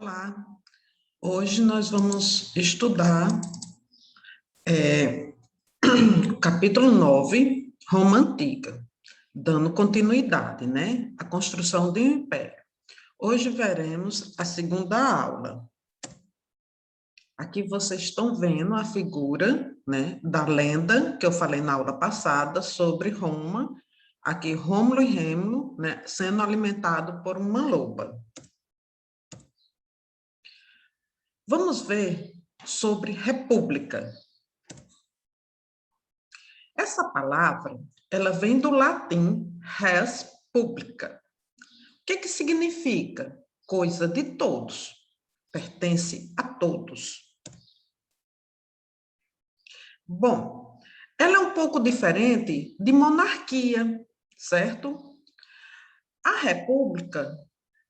Olá, hoje nós vamos estudar o capítulo 9, Roma Antiga, dando continuidade, né? A construção do Império. Hoje veremos a segunda aula. Aqui vocês estão vendo a figura, né, da lenda que eu falei na aula passada sobre Roma. Aqui, Rômulo e Rêmulo, né, sendo alimentados por uma loba. Vamos ver sobre república. Essa palavra, ela vem do latim res publica. O que significa? Coisa de todos, pertence a todos. Bom, ela é um pouco diferente de monarquia, certo? A república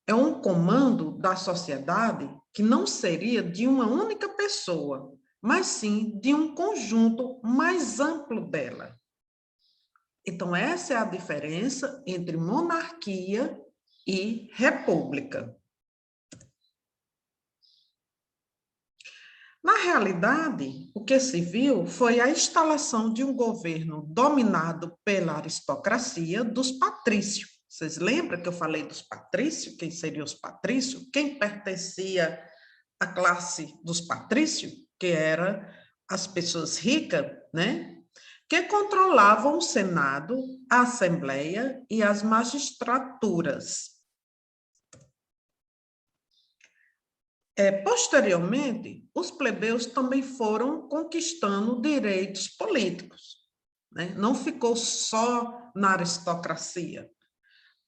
é um comando da sociedade que não seria de uma única pessoa, mas sim de um conjunto mais amplo dela. Então, essa é a diferença entre monarquia e república. Na realidade, o que se viu foi a instalação de um governo dominado pela aristocracia dos patrícios. Vocês lembram que eu falei dos patrícios? Quem seriam os patrícios? Quem pertencia à classe dos patrícios, que eram as pessoas ricas, né? Que controlavam o Senado, a Assembleia e as magistraturas. Posteriormente, os plebeus também foram conquistando direitos políticos, né? Não ficou só na aristocracia.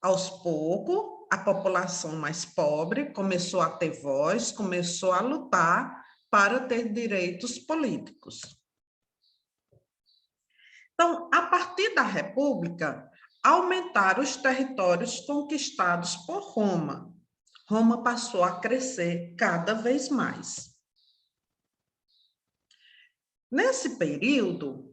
Aos poucos, a população mais pobre começou a ter voz, começou a lutar para ter direitos políticos. Então, a partir da República, aumentaram os territórios conquistados por Roma. Roma passou a crescer cada vez mais. Nesse período,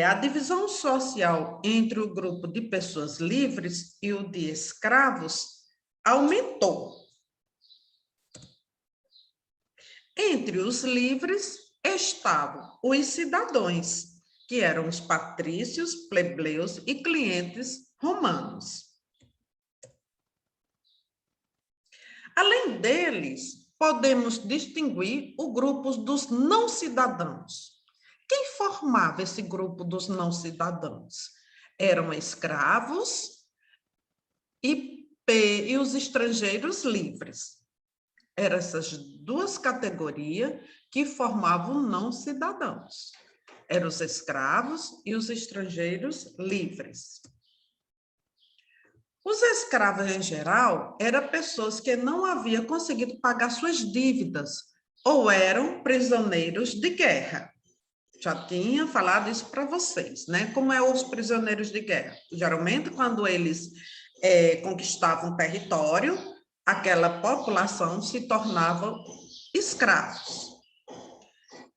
a divisão social entre o grupo de pessoas livres e o de escravos aumentou. Entre os livres estavam os cidadãos, que eram os patrícios, plebeus e clientes romanos. Além deles, podemos distinguir o grupo dos não-cidadãos. Quem formava esse grupo dos não-cidadãos? Eram escravos e os estrangeiros livres. Eram essas duas categorias que formavam não-cidadãos. Eram os escravos e os estrangeiros livres. Os escravos, em geral, eram pessoas que não haviam conseguido pagar suas dívidas ou eram prisioneiros de guerra. Já tinha falado isso para vocês, né? Como é os prisioneiros de guerra? Geralmente, quando eles conquistavam território, aquela população se tornava escravos.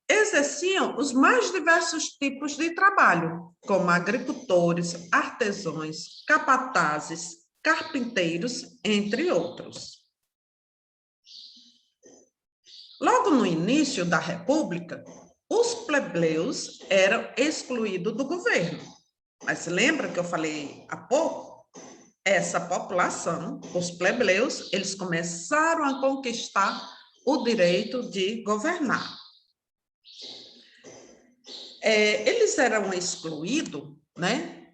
Exerciam os mais diversos tipos de trabalho, como agricultores, artesãos, capatazes, carpinteiros, entre outros. Logo no início da República, os plebeus eram excluídos do governo. Mas lembra que eu falei há pouco? Essa população, os plebeus, eles começaram a conquistar o direito de governar. Eles eram excluídos, né,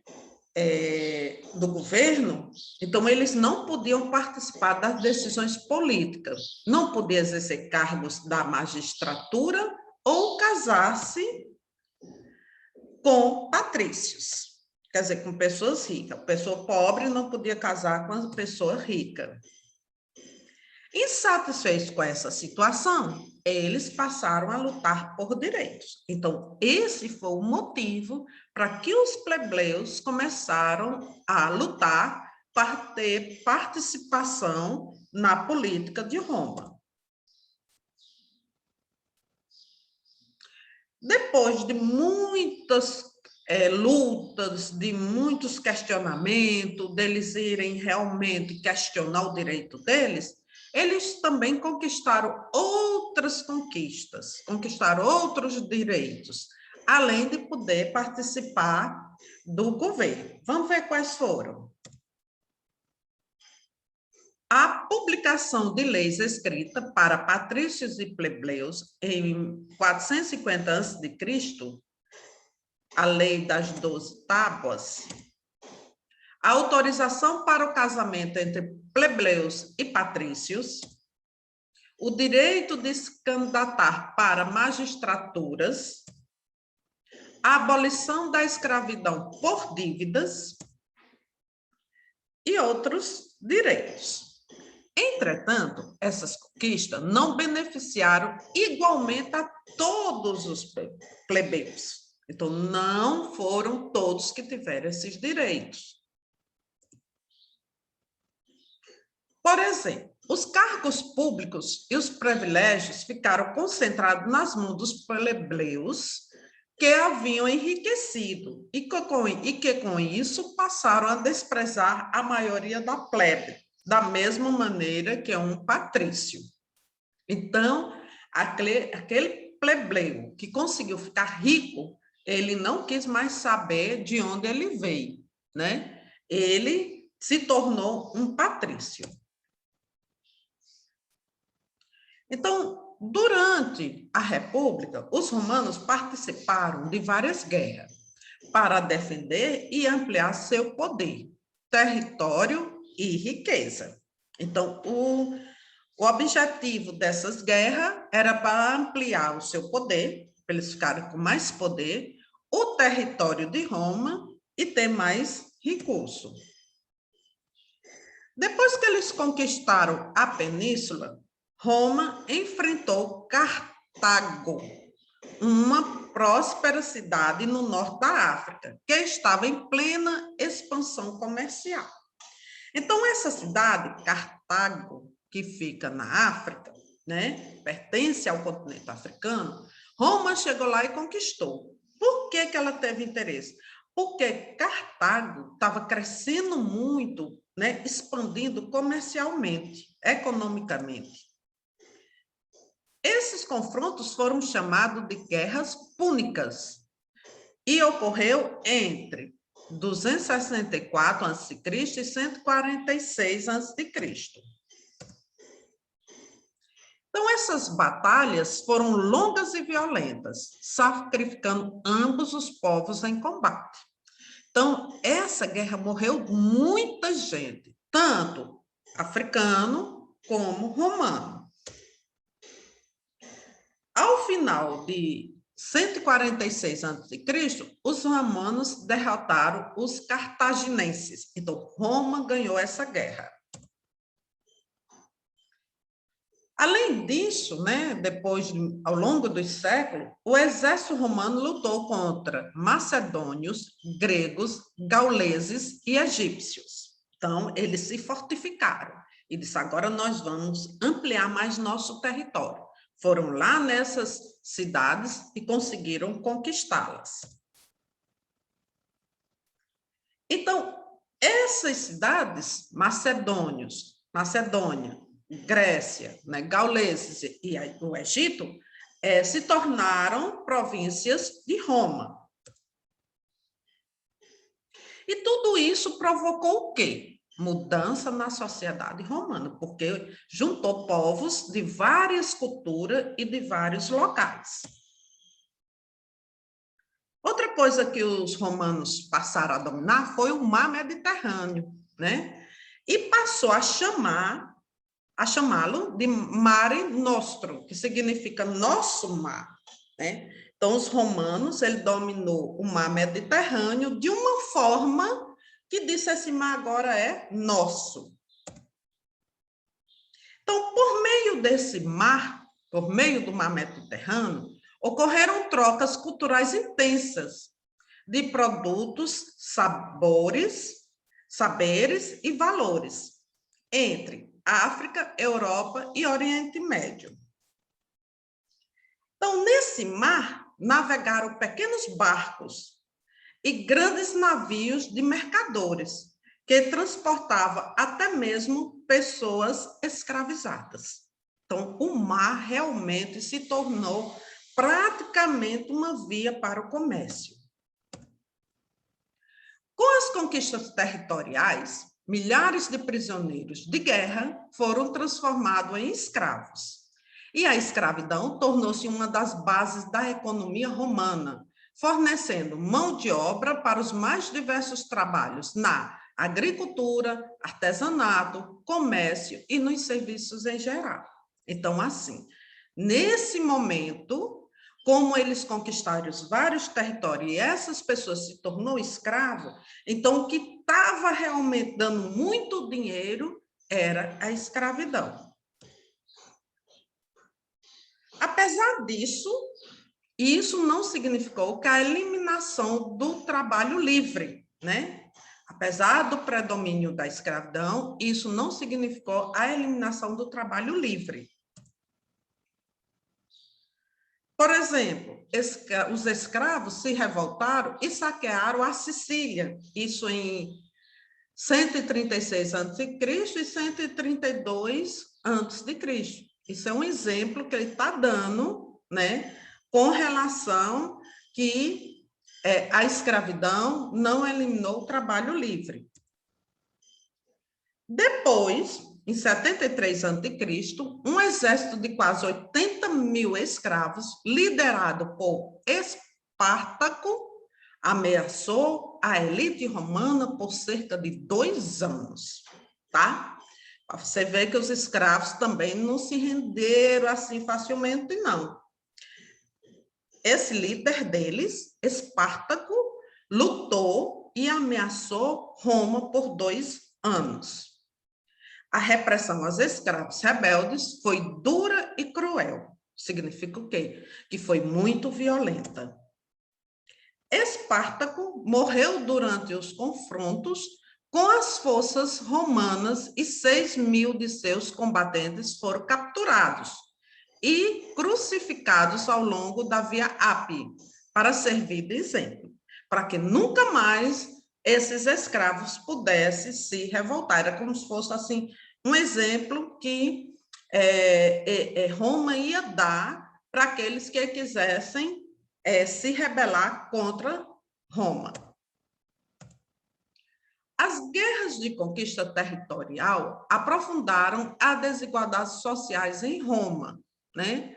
do governo, então eles não podiam participar das decisões políticas, não podiam exercer cargos da magistratura ou casar-se com patrícios, quer dizer, com pessoas ricas. Pessoa pobre não podia casar com a pessoa rica. Insatisfeitos com essa situação, eles passaram a lutar por direitos. Então, esse foi o motivo para que os plebeus começaram a lutar para ter participação na política de Roma. Depois de muitas lutas, de muitos questionamentos, deles irem realmente questionar o direito deles, eles também conquistaram outras conquistas, conquistaram outros direitos, além de poder participar do governo. Vamos ver quais foram. A publicação de leis escritas para patrícios e plebeus em 450 a.C., a Lei das 12 Tábuas, a autorização para o casamento entre plebeus e patrícios, o direito de se candidatar para magistraturas, a abolição da escravidão por dívidas e outros direitos. Entretanto, essas conquistas não beneficiaram igualmente a todos os plebeus. Então, não foram todos que tiveram esses direitos. Por exemplo, os cargos públicos e os privilégios ficaram concentrados nas mãos dos plebeus que haviam enriquecido e que com isso passaram a desprezar a maioria da plebe, da mesma maneira que um patrício. Então, aquele plebeu que conseguiu ficar rico, ele não quis mais saber de onde ele veio, né? Ele se tornou um patrício. Então, durante a República, os romanos participaram de várias guerras para defender e ampliar seu poder, território e riqueza. Então, o objetivo dessas guerras era para ampliar o seu poder, para eles ficarem com mais poder, o território de Roma e ter mais recurso. Depois que eles conquistaram a península, Roma enfrentou Cartago, uma próspera cidade no norte da África, que estava em plena expansão comercial. Então, essa cidade, Cartago, que fica na África, né, pertence ao continente africano, Roma chegou lá e conquistou. Por que ela teve interesse? Porque Cartago estava crescendo muito, né, expandindo comercialmente, economicamente. Esses confrontos foram chamados de guerras púnicas e ocorreu entre 264 a.C. e 146 a.C. Então, essas batalhas foram longas e violentas, sacrificando ambos os povos em combate. Então, essa guerra morreu muita gente, tanto africano como romano. Ao final de 146 a.C., os romanos derrotaram os cartaginenses. Então, Roma ganhou essa guerra. Além disso, né, depois, ao longo dos séculos, o exército romano lutou contra macedônios, gregos, gauleses e egípcios. Então, eles se fortificaram e disse, agora nós vamos ampliar mais nosso território. Foram lá nessas cidades e conseguiram conquistá-las. Então, essas cidades, Macedônia, Grécia, né, gauleses e o Egito, se tornaram províncias de Roma. E tudo isso provocou o quê? Mudança na sociedade romana, porque juntou povos de várias culturas e de vários locais. Outra coisa que os romanos passaram a dominar foi o mar Mediterrâneo, né? E passou a chamá-lo de Mare Nostrum, que significa nosso mar, né? Então, os romanos, ele dominou o mar Mediterrâneo de uma forma que disse esse mar agora é nosso. Então, por meio desse mar, por meio do mar Mediterrâneo, ocorreram trocas culturais intensas de produtos, saberes e valores entre África, Europa e Oriente Médio. Então, nesse mar, navegaram pequenos barcos e grandes navios de mercadores, que transportava até mesmo pessoas escravizadas. Então, o mar realmente se tornou praticamente uma via para o comércio. Com as conquistas territoriais, milhares de prisioneiros de guerra foram transformados em escravos. E a escravidão tornou-se uma das bases da economia romana, fornecendo mão de obra para os mais diversos trabalhos na agricultura, artesanato, comércio e nos serviços em geral. Então, assim, nesse momento, como eles conquistaram os vários territórios e essas pessoas se tornou escravo, então o que estava realmente dando muito dinheiro era a escravidão. Apesar disso, isso não significou que a eliminação do trabalho livre, né? Apesar do predomínio da escravidão, isso não significou a eliminação do trabalho livre. Por exemplo, os escravos se revoltaram e saquearam a Sicília, isso em 136 a.C. e 132 a.C. Isso é um exemplo que ele está dando, né, com relação que a escravidão não eliminou o trabalho livre. Depois, em 73 a.C., um exército de quase 80 mil escravos, liderado por Espartaco, ameaçou a elite romana por cerca de 2 anos, tá? Você vê que os escravos também não se renderam assim facilmente, não. Esse líder deles, Espartaco, lutou e ameaçou Roma por 2 anos. A repressão aos escravos rebeldes foi dura e cruel. Significa o quê? Que foi muito violenta. Espartaco morreu durante os confrontos com as forças romanas e 6.000 de seus combatentes foram capturados e crucificados ao longo da Via Ápia, para servir de exemplo, para que nunca mais esses escravos pudessem se revoltar. Era como se fosse assim um exemplo que Roma ia dar para aqueles que quisessem se rebelar contra Roma. As guerras de conquista territorial aprofundaram as desigualdades sociais em Roma, né?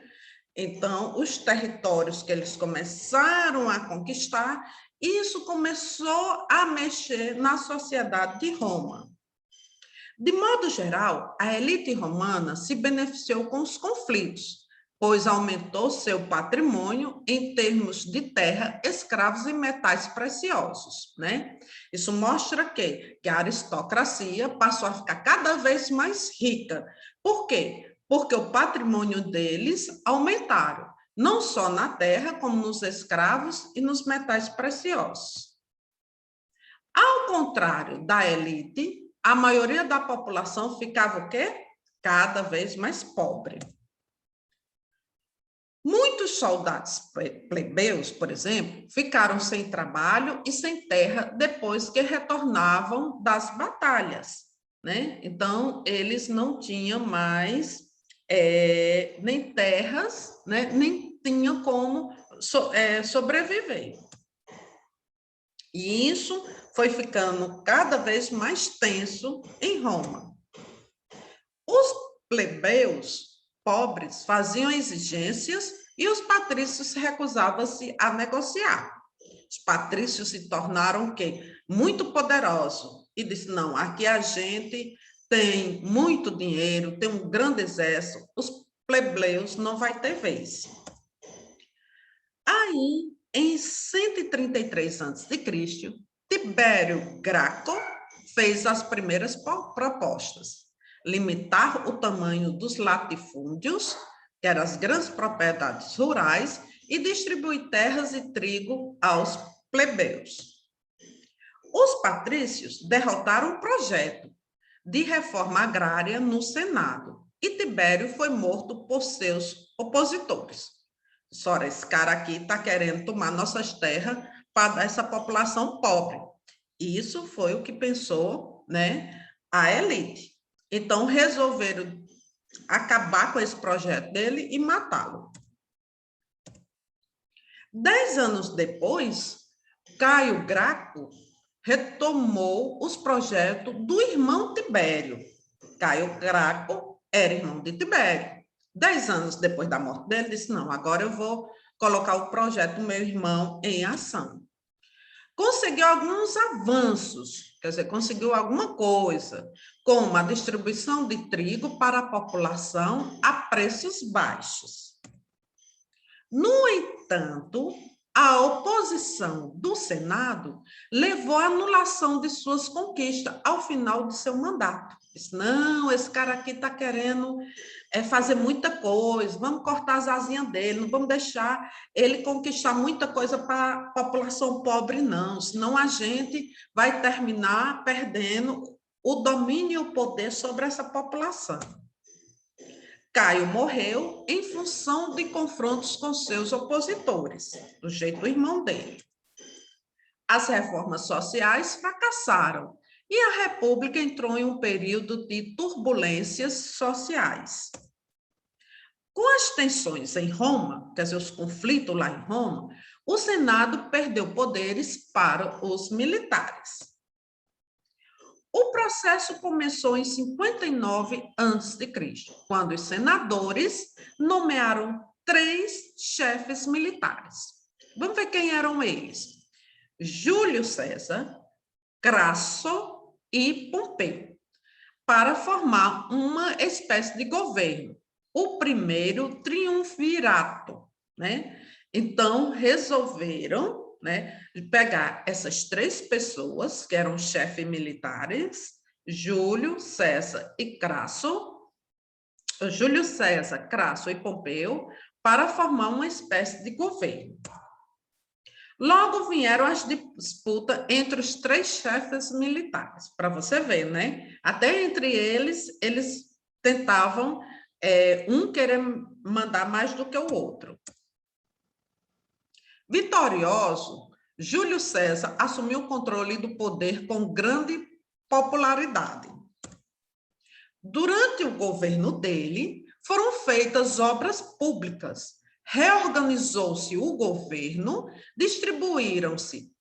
Então, os territórios que eles começaram a conquistar, isso começou a mexer na sociedade de Roma. De modo geral, a elite romana se beneficiou com os conflitos, pois aumentou seu patrimônio em termos de terra, escravos e metais preciosos, né? Isso mostra que a aristocracia passou a ficar cada vez mais rica. Por quê? Porque o patrimônio deles aumentaram, não só na terra, como nos escravos e nos metais preciosos. Ao contrário da elite, a maioria da população ficava o quê? Cada vez mais pobre. Muitos soldados plebeus, por exemplo, ficaram sem trabalho e sem terra depois que retornavam das batalhas, né? Então, eles não tinham mais nem terras, né? Nem tinham como sobreviver. E isso foi ficando cada vez mais tenso em Roma. Os plebeus pobres faziam exigências e os patrícios recusavam-se a negociar. Os patrícios se tornaram o quê? Muito poderosos e disse, não, aqui a gente tem muito dinheiro, tem um grande exército, os plebeus não vai ter vez. Aí, em 133 a.C., Tibério Graco fez as primeiras propostas. Limitar o tamanho dos latifúndios, que eram as grandes propriedades rurais, e distribuir terras e trigo aos plebeus. Os patrícios derrotaram o projeto de reforma agrária no Senado, e Tibério foi morto por seus opositores. Só esse cara aqui está querendo tomar nossas terras para dar essa população pobre. Isso foi o que pensou, né, a elite. Então, resolveram acabar com esse projeto dele e matá-lo. 10 anos depois, Caio Graco retomou os projetos do irmão Tibério. Caio Graco era irmão de Tibério. 10 anos depois da morte dele, disse, não, agora eu vou colocar o projeto do meu irmão em ação. Conseguiu alguns avanços, quer dizer, conseguiu alguma coisa, como a distribuição de trigo para a população a preços baixos. No entanto, a oposição do Senado levou à anulação de suas conquistas ao final de seu mandato. Disse, não, esse cara aqui está querendo fazer muita coisa, vamos cortar as asinhas dele, não vamos deixar ele conquistar muita coisa para a população pobre, não, senão a gente vai terminar perdendo o domínio e o poder sobre essa população. Caio morreu em função de confrontos com seus opositores, do jeito do irmão dele. As reformas sociais fracassaram e a República entrou em um período de turbulências sociais. Com as tensões em Roma, quer dizer, os conflitos lá em Roma, o Senado perdeu poderes para os militares. O processo começou em 59 a.C., quando os senadores nomearam 3 chefes militares. Vamos ver quem eram eles. Júlio César, Crasso e Pompeu, para formar uma espécie de governo, o primeiro triunvirato, né? Então, resolveram, né, pegar essas 3 pessoas, que eram chefes militares, Júlio César e Crasso, Júlio César, Crasso e Pompeu, para formar uma espécie de governo. Logo vieram as disputas entre os 3 chefes militares, para você ver, né? Até entre eles tentavam um querer mandar mais do que o outro. Vitorioso, Júlio César assumiu o controle do poder com grande popularidade. Durante o governo dele, foram feitas obras públicas, reorganizou-se o governo, distribuíram-se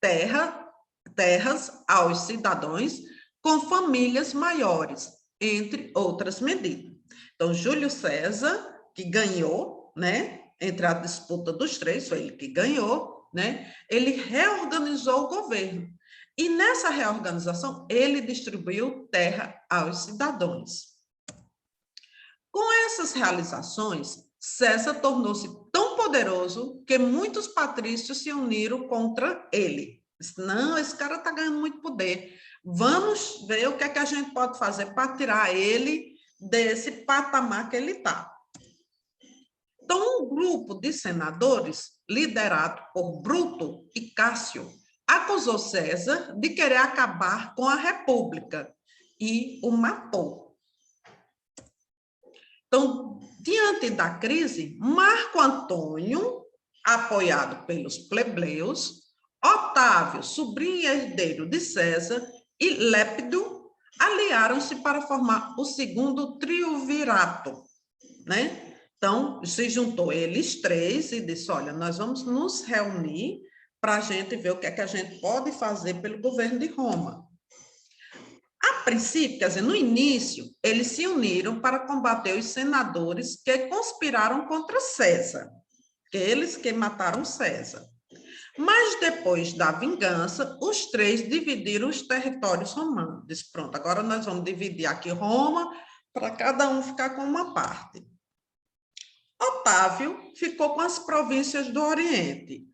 terras aos cidadãos com famílias maiores, entre outras medidas. Então, Júlio César, que ganhou, né, entre a disputa dos 3, foi ele que ganhou, né, ele reorganizou o governo. E nessa reorganização, ele distribuiu terra aos cidadãos. Com essas realizações, César tornou-se tão poderoso que muitos patrícios se uniram contra ele. Não, esse cara está ganhando muito poder. Vamos ver o que é que a gente pode fazer para tirar ele desse patamar que ele está. Então, um grupo de senadores, liderado por Bruto e Cássio, acusou César de querer acabar com a República e o matou. Então, diante da crise, Marco Antônio, apoiado pelos plebeus, Otávio, sobrinho e herdeiro de César, e Lépido aliaram-se para formar o segundo triunvirato, né? Então, se juntou eles 3 e disse, olha, nós vamos nos reunir para a gente ver o que é que a gente pode fazer pelo governo de Roma. A princípio, quer dizer, no início, eles se uniram para combater os senadores que conspiraram contra César, que eles que mataram César. Mas depois da vingança, os 3 dividiram os territórios romanos. Diz, pronto, agora nós vamos dividir aqui Roma para cada um ficar com uma parte. Otávio ficou com as províncias do Oriente,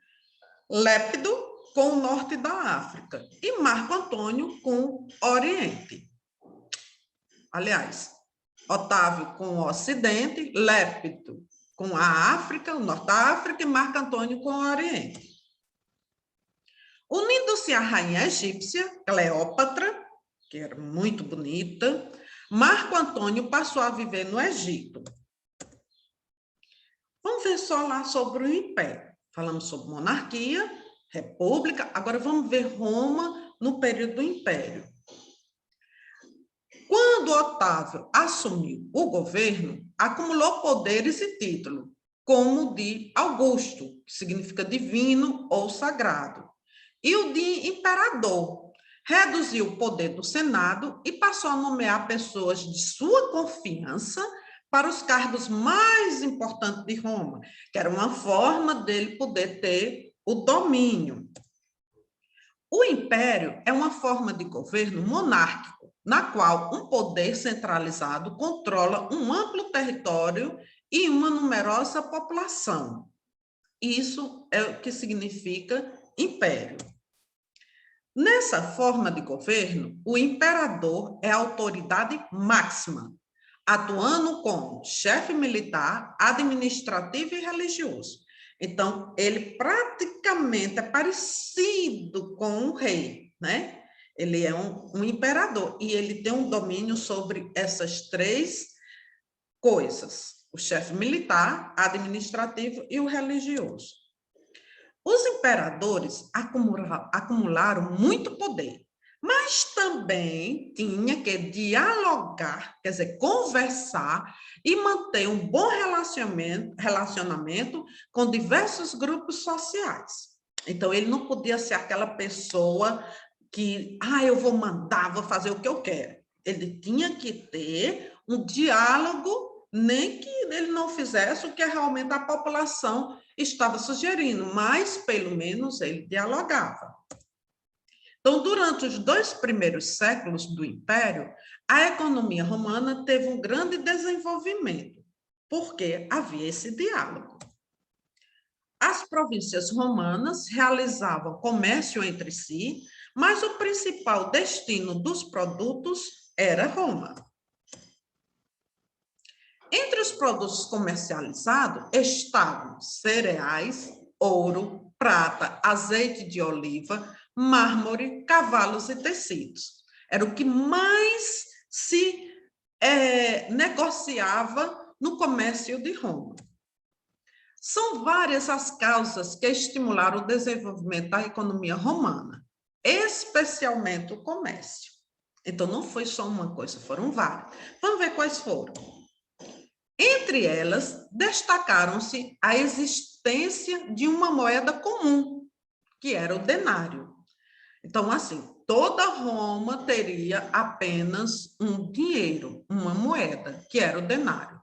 Lépido com o norte da África e Marco Antônio com o Oriente. Aliás, Otávio com o Ocidente, Lépido com a África, o norte da África e Marco Antônio com o Oriente. Unindo-se à rainha egípcia, Cleópatra, que era muito bonita, Marco Antônio passou a viver no Egito. Vamos ver só lá sobre o Império. Falamos sobre monarquia, república, agora vamos ver Roma no período do Império. Quando Otávio assumiu o governo, acumulou poderes e título, como o de Augusto, que significa divino ou sagrado, e o de imperador. Reduziu o poder do Senado e passou a nomear pessoas de sua confiança para os cargos mais importantes de Roma, que era uma forma dele poder ter o domínio. O império é uma forma de governo monárquico, na qual um poder centralizado controla um amplo território e uma numerosa população. Isso é o que significa império. Nessa forma de governo, o imperador é a autoridade máxima, atuando como chefe militar, administrativo e religioso. Então, ele praticamente é parecido com um rei, né? Ele é um imperador e ele tem um domínio sobre essas três coisas: o chefe militar, administrativo e o religioso. Os imperadores acumularam muito poder, mas também tinha que dialogar, quer dizer, conversar e manter um bom relacionamento com diversos grupos sociais. Então, ele não podia ser aquela pessoa que, eu vou mandar, vou fazer o que eu quero. Ele tinha que ter um diálogo, nem que ele não fizesse o que realmente a população estava sugerindo, mas pelo menos ele dialogava. Então, durante os 2 primeiros séculos do Império, a economia romana teve um grande desenvolvimento, porque havia esse diálogo. As províncias romanas realizavam comércio entre si, mas o principal destino dos produtos era Roma. Entre os produtos comercializados estavam cereais, ouro, prata, azeite de oliva, mármore, cavalos e tecidos. Era o que mais se negociava no comércio de Roma. São várias as causas que estimularam o desenvolvimento da economia romana, especialmente o comércio. Então, não foi só uma coisa, foram várias. Vamos ver quais foram. Entre elas, destacaram-se a existência de uma moeda comum, que era o denário. Então, assim, toda Roma teria apenas um dinheiro, uma moeda, que era o denário.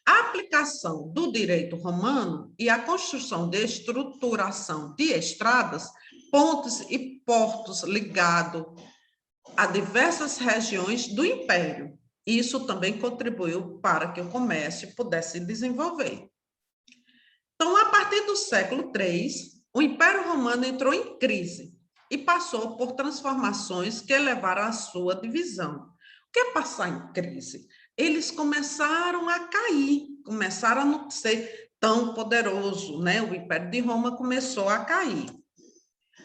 A aplicação do direito romano e a construção de estruturação de estradas, pontes e portos ligados a diversas regiões do Império. Isso também contribuiu para que o comércio pudesse desenvolver. Então, a partir do século III, o Império Romano entrou em crise e passou por transformações que levaram à sua divisão. O que é passar em crise? Eles começaram a cair, começaram a não ser tão poderoso, né? O Império de Roma começou a cair.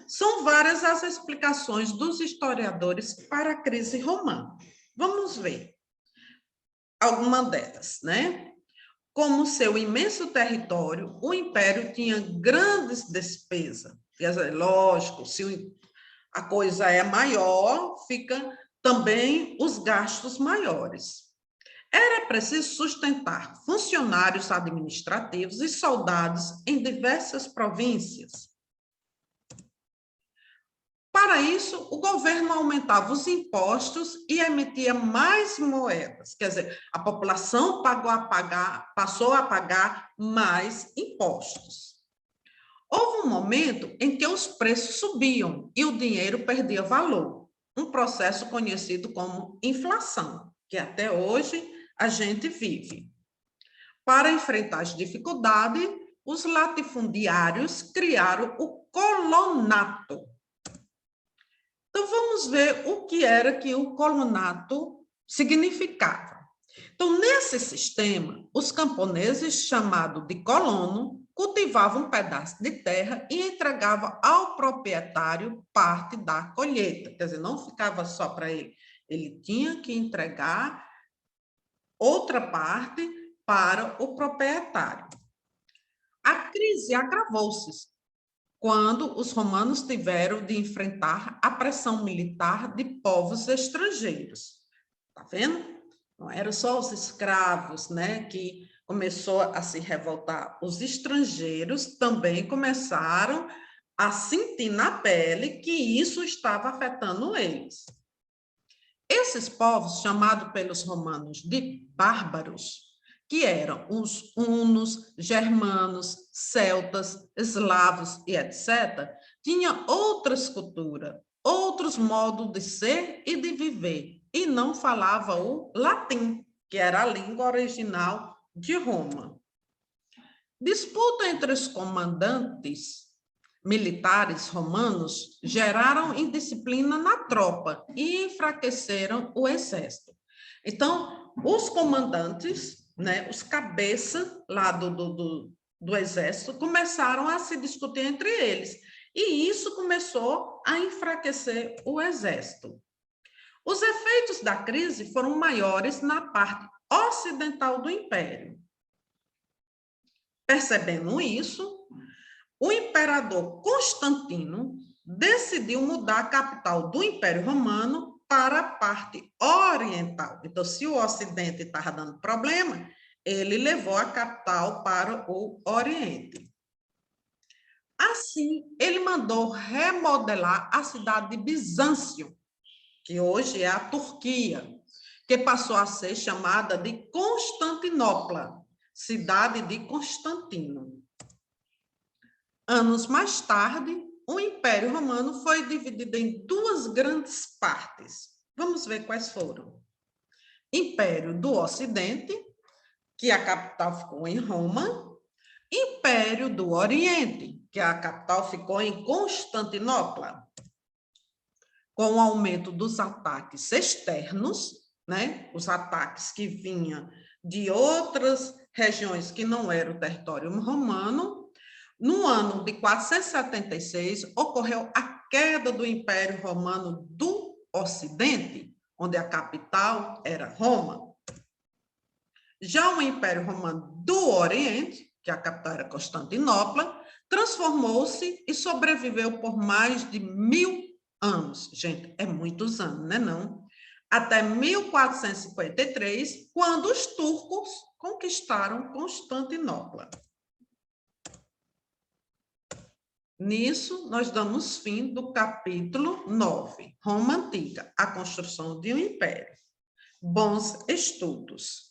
São várias as explicações dos historiadores para a crise romana. Vamos ver alguma delas, né? Como seu imenso território, o império tinha grandes despesas. Lógico, se a coisa é maior, fica também os gastos maiores. Era preciso sustentar funcionários administrativos e soldados em diversas províncias. Para isso, o governo aumentava os impostos e emitia mais moedas. Quer dizer, a população passou a pagar mais impostos. Houve um momento em que os preços subiam e o dinheiro perdia valor, um processo conhecido como inflação, que até hoje a gente vive. Para enfrentar as dificuldades, os latifundiários criaram o colonato. Então, vamos ver o que era que o colonato significava. Então, nesse sistema, os camponeses, chamados de colono, cultivavam um pedaço de terra e entregavam ao proprietário parte da colheita. Quer dizer, não ficava só para ele. Ele tinha que entregar outra parte para o proprietário. A crise agravou-se quando os romanos tiveram de enfrentar a pressão militar de povos estrangeiros. Tá vendo? Não eram só os escravos, né, que começou a se revoltar. Os estrangeiros também começaram a sentir na pele que isso estava afetando eles. Esses povos, chamados pelos romanos de bárbaros, que eram os hunos, germanos, celtas, eslavos e etc., tinham outras culturas, outros modos de ser e de viver, e não falava o latim, que era a língua original de Roma. Disputa entre os comandantes militares romanos geraram indisciplina na tropa e enfraqueceram o exército. Então, os comandantes, né, os cabeças lá do exército, começaram a se discutir entre eles. E isso começou a enfraquecer o exército. Os efeitos da crise foram maiores na parte ocidental do império. Percebendo isso, o imperador Constantino decidiu mudar a capital do Império Romano para a parte oriental. Então, se o Ocidente estava dando problema, ele levou a capital para o Oriente. Assim, ele mandou remodelar a cidade de Bizâncio, que hoje é a Turquia, que passou a ser chamada de Constantinopla, cidade de Constantino. Anos mais tarde, o Império Romano foi dividido em duas grandes partes. Vamos ver quais foram. Império do Ocidente, que a capital ficou em Roma. Império do Oriente, que a capital ficou em Constantinopla. Com o aumento dos ataques externos, né? Os ataques que vinham de outras regiões que não eram o território romano, no ano de 476, ocorreu a queda do Império Romano do Ocidente, onde a capital era Roma. Já o Império Romano do Oriente, que a capital era Constantinopla, transformou-se e sobreviveu por mais de 1000 anos. Gente, é muitos anos, né não? Até 1453, quando os turcos conquistaram Constantinopla. Nisso, nós damos fim do capítulo 9, Roma Antiga, a construção de um império. Bons estudos!